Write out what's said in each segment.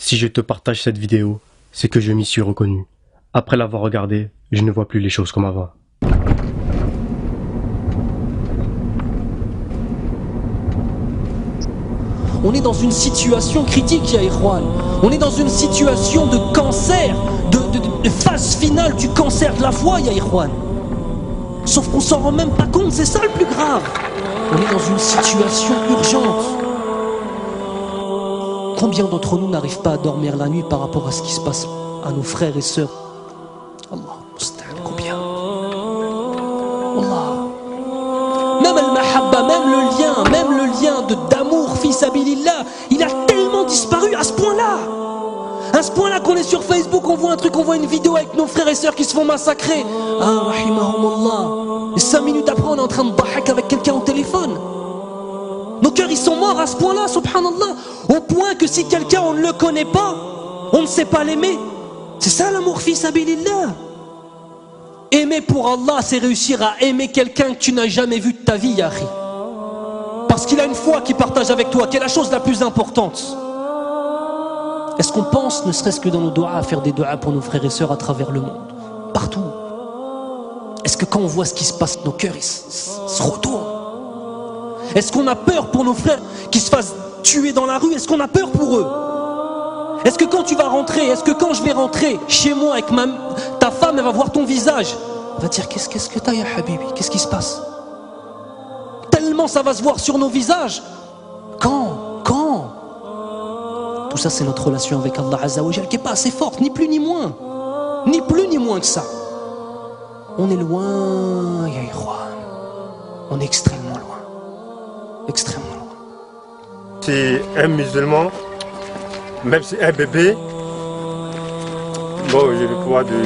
Si je te partage cette vidéo, c'est que je m'y suis reconnu. Après l'avoir regardée, je ne vois plus les choses comme avant. On est dans une situation critique, ya Ikhwan. On est dans une situation de cancer, de phase finale du cancer de la foi, ya Ikhwan. Sauf qu'on s'en rend même pas compte, c'est ça le plus grave. On est dans une situation urgente. Combien d'entre nous n'arrivent pas à dormir la nuit par rapport à ce qui se passe à nos frères et sœurs? Allah, combien? Allah. Même al-mahabba, même le lien d'amour, fils abilillah, il a tellement disparu à ce point-là. À ce point-là qu'on est sur Facebook, on voit un truc, on voit une vidéo avec nos frères et sœurs qui se font massacrer. Ah, rahimahumullah. Et 5 minutes après, on est en train de bahak avec quelqu'un au téléphone. Nos cœurs, ils sont morts à ce point-là, subhanallah. Au point que si quelqu'un, on ne le connaît pas, on ne sait pas l'aimer. C'est ça l'amour, fils abilillah. Aimer pour Allah, c'est réussir à aimer quelqu'un que tu n'as jamais vu de ta vie, Yahri. Parce qu'il a une foi qu'il partage avec toi, qui est la chose la plus importante. Est-ce qu'on pense, ne serait-ce que dans nos doigts, à faire des doigts pour nos frères et sœurs à travers le monde? Partout. Est-ce que quand on voit ce qui se passe, nos cœurs ils se retournent? Est-ce qu'on a peur pour nos frères qui se fassent tuer dans la rue? Est-ce qu'on a peur pour eux? Est-ce que quand tu vas rentrer, est-ce que quand je vais rentrer chez moi avec ta femme, elle va voir ton visage, elle va dire qu'est-ce que t'as, ya Habibi? Qu'est-ce qui se passe? Tellement ça va se voir sur nos visages. Quand tout ça, c'est notre relation avec Allah Azza wa Jal qui n'est pas assez forte, ni plus ni moins. Ni plus ni moins que ça. On est loin, ya Ikhwan. On est extrêmement loin. Extrêmement loin. C'est un musulman, même si un bébé, bon, je vais pouvoir dire,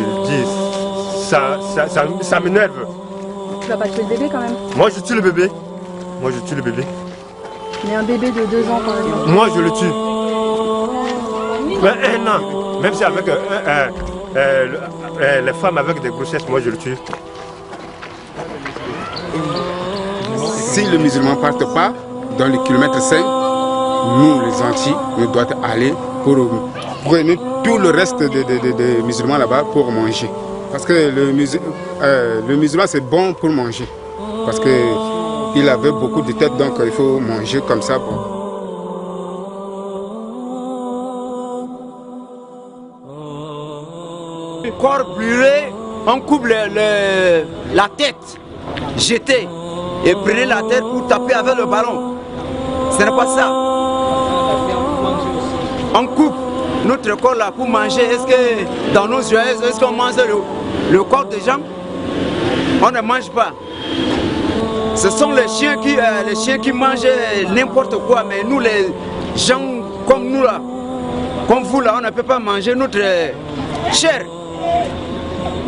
ça m'énerve. Tu vas pas tuer le bébé quand même? Moi, je tue le bébé. Moi, je tue le bébé. Mais un bébé de 2 ans, par exemple. Moi, je le tue. Mais 1 an, même si avec les femmes avec des grossesses, moi, je le tue. Si le musulman ne parte pas dans le kilomètre 5, nous les Antilles, nous devons aller pour prendre tout le reste des musulmans là-bas pour manger. Parce que le musulman c'est bon pour manger. Parce qu'il avait beaucoup de têtes, donc il faut manger comme ça. Bon. Le corps brûlé, on coupe la tête, jetée. Et prenez la tête pour taper avec le ballon. Ce n'est pas ça. On coupe notre corps là pour manger. Est-ce que dans nos yeux, est-ce qu'on mange le corps des gens? On ne mange pas. Ce sont les chiens qui mangent n'importe quoi. Mais nous, les gens comme nous là, comme vous là, on ne peut pas manger notre chair.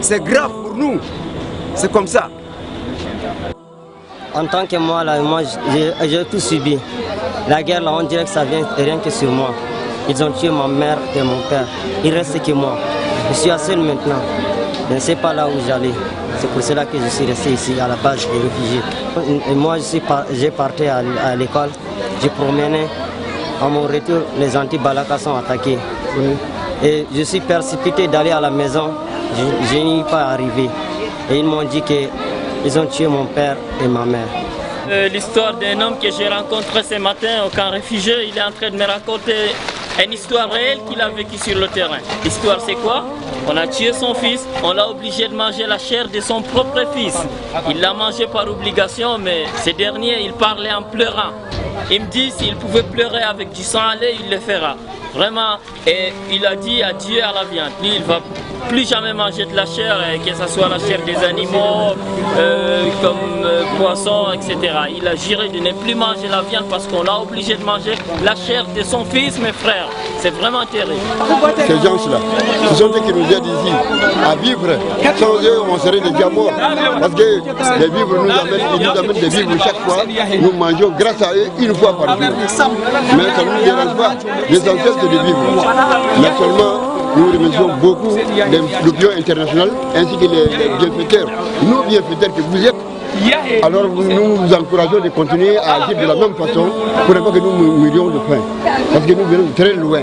C'est grave pour nous. C'est comme ça. En tant que moi, là, j'ai tout subi. La guerre, là, on dirait que ça vient rien que sur moi. Ils ont tué ma mère et mon père. Il reste que moi. Je suis assez seul maintenant. Je ne sais pas là où j'allais. C'est pour cela que je suis resté ici, à la base des réfugiés. Et moi, j'ai parti à l'école. J'ai promené. À mon retour, les anti-Balaka sont attaqués. Et je suis précipité d'aller à la maison. Je n'y suis pas arrivé. Et ils m'ont dit qu'ils ont tué mon père et ma mère. L'histoire d'un homme que j'ai rencontré ce matin au camp réfugié, il est en train de me raconter une histoire réelle qu'il a vécue sur le terrain. L'histoire c'est quoi? On a tué son fils, on l'a obligé de manger la chair de son propre fils. Il l'a mangé par obligation, mais ce dernier, il parlait en pleurant. Il me dit s'il pouvait pleurer avec du sang à lait, il le fera. Vraiment, et il a dit adieu à la viande. Lui, il va plus jamais manger de la chair, que ce soit la chair des animaux, comme poissons, etc. Il a juré de ne plus manger la viande parce qu'on l'a obligé de manger la chair de son fils, mes frères. C'est vraiment terrible. Ces gens-là, ce sont ceux qui nous aident ici à vivre. Sans eux, on serait déjà morts. Parce que les vivres ils nous amènent des vivres chaque fois. Nous mangeons grâce à eux une fois par jour. Mais ça ne nous dérange pas. L'essentiel, c'est de vivre. Mais seulement, nous remercions beaucoup l'opinion internationale ainsi que les bienfaiteurs. Nous, bienfaiteurs que vous êtes, alors nous vous encourageons de continuer à agir de la même façon pour ne pas que nous mourions de faim. Parce que nous venons de très loin.